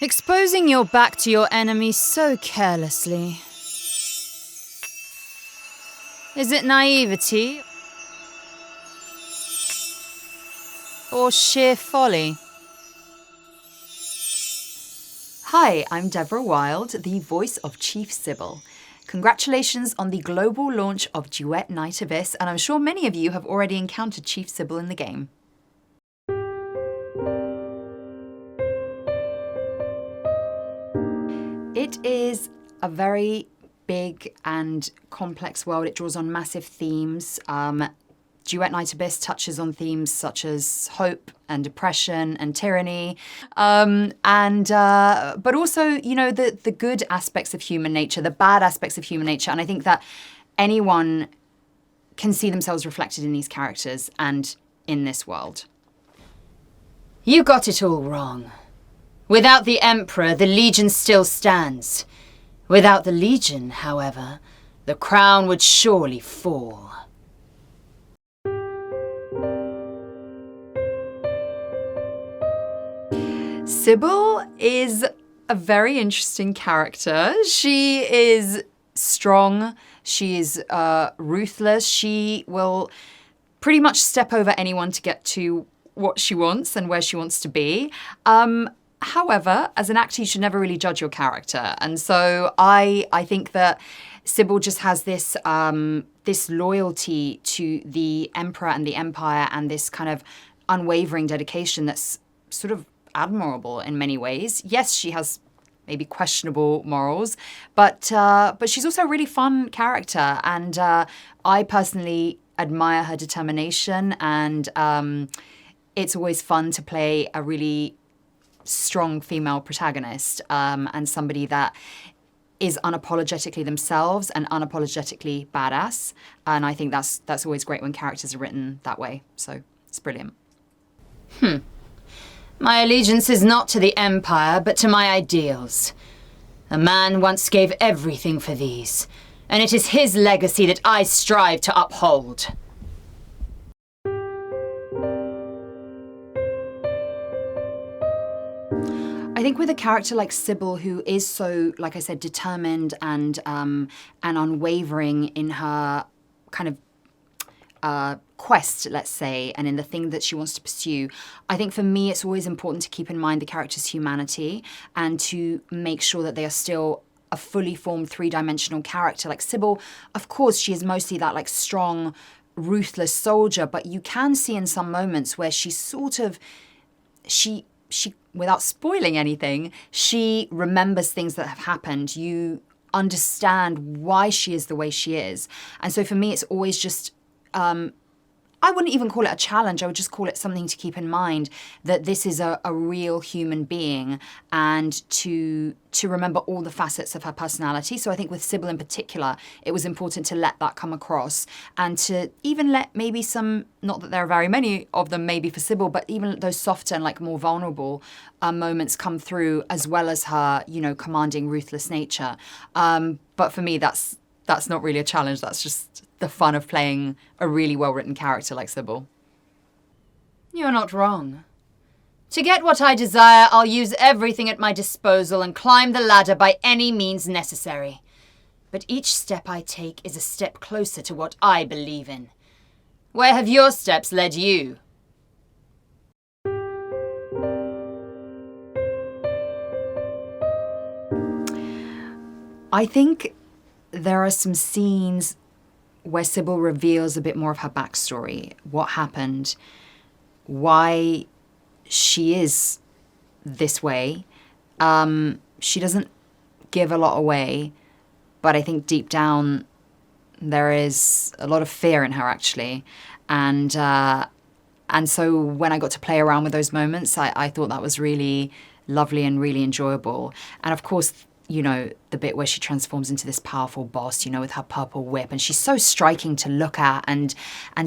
Exposing your back to your enemy so carelessly. Is it naivety? Or sheer folly? Hi, I'm Devora Wilde, the voice of Chief Sibylle. Congratulations on the global launch of Duet Night Abyss, and I'm sure many of you have already encountered Chief Sibylle in the game. It is a very big and complex world. It draws on massive themes. Duet Night Abyss touches on themes such as hope and depression and tyranny, but also, you know, the good aspects of human nature, the bad aspects of human nature. And I think that anyone can see themselves reflected in these characters and in this world. You got it all wrong. Without the Emperor, the Legion still stands. Without the Legion, however, the crown would surely fall. Sibylle is a very interesting character. She is strong. She is ruthless. She will pretty much step over anyone to get to what she wants and where she wants to be. However, as an actor, you should never really judge your character. And so I think that Sibylle just has this this loyalty to the Emperor and the Empire and this kind of unwavering dedication that's sort of admirable in many ways. Yes, she has maybe questionable morals, but she's also a really fun character, and I personally admire her determination, and it's always fun to play a really strong female protagonist, and somebody that is unapologetically themselves and unapologetically badass. And I think that's always great when characters are written that way. So it's brilliant. My allegiance is not to the Empire, but to my ideals. A man once gave everything for these, and it is his legacy that I strive to uphold. I think with a character like Sibylle, who is so, like I said, determined and unwavering in her kind of quest, let's say, and in the thing that she wants to pursue, I think for me it's always important to keep in mind the character's humanity and to make sure that they are still a fully formed three-dimensional character. Like Sibylle, of course, she is mostly that like strong, ruthless soldier, but you can see in some moments where she sort of, she without spoiling anything, she remembers things that have happened. You understand why she is the way she is. And so for me, it's always just, I wouldn't even call it a challenge. I would just call it something to keep in mind, that this is a real human being, and to remember all the facets of her personality. So I think with Sibylle in particular, it was important to let that come across, and to even let maybe some, not that there are very many of them maybe for Sibylle, but even those softer and like more vulnerable moments come through, as well as her, you know, commanding, ruthless nature. But for me, that's not really a challenge. That's just the fun of playing a really well-written character like Sibylle. You're not wrong. To get what I desire, I'll use everything at my disposal and climb the ladder by any means necessary. But each step I take is a step closer to what I believe in. Where have your steps led you? I think there are some scenes where Sibylle reveals a bit more of her backstory, what happened, why she is this way. She doesn't give a lot away, but I think deep down there is a lot of fear in her, actually. And so when I got to play around with those moments, I thought that was really lovely and really enjoyable. And of course, you know, the bit where she transforms into this powerful boss, you know, with her purple whip, and she's so striking to look at, and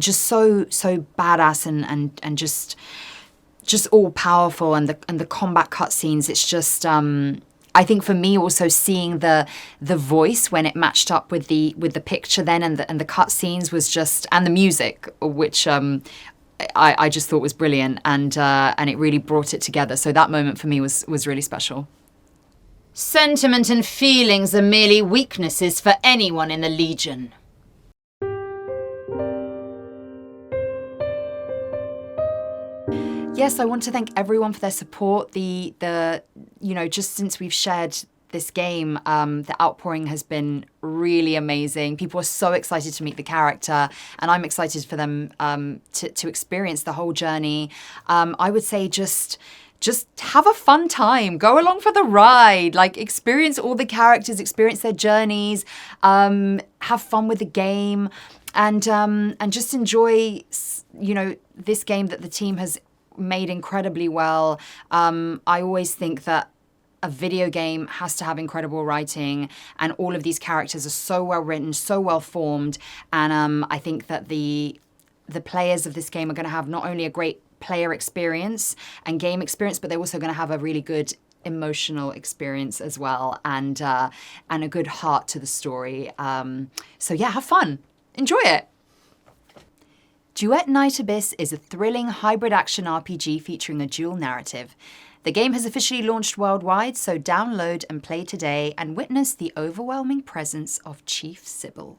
just so badass and just all powerful, and the combat cutscenes. It's just I think for me also seeing the voice when it matched up with the picture then, and the cutscenes was just, and the music, which I just thought was brilliant, and it really brought it together. So that moment for me was really special. Sentiment and feelings are merely weaknesses for anyone in the Legion. Yes, I want to thank everyone for their support. Just since we've shared this game, the outpouring has been really amazing. People are so excited to meet the character, and I'm excited for them to experience the whole journey. I would say just have a fun time. Go along for the ride. Like, experience all the characters, experience their journeys, have fun with the game, and just enjoy, this game that the team has made incredibly well. I always think that a video game has to have incredible writing, and all of these characters are so well written, so well formed, and I think that the players of this game are going to have not only a great player experience and game experience, but they're also going to have a really good emotional experience as well, and a good heart to the story. So yeah, have fun, enjoy it. Duet Night Abyss is a thrilling hybrid action RPG featuring a dual narrative. The game has officially launched worldwide, so download and play today and witness the overwhelming presence of Chief Sibylle.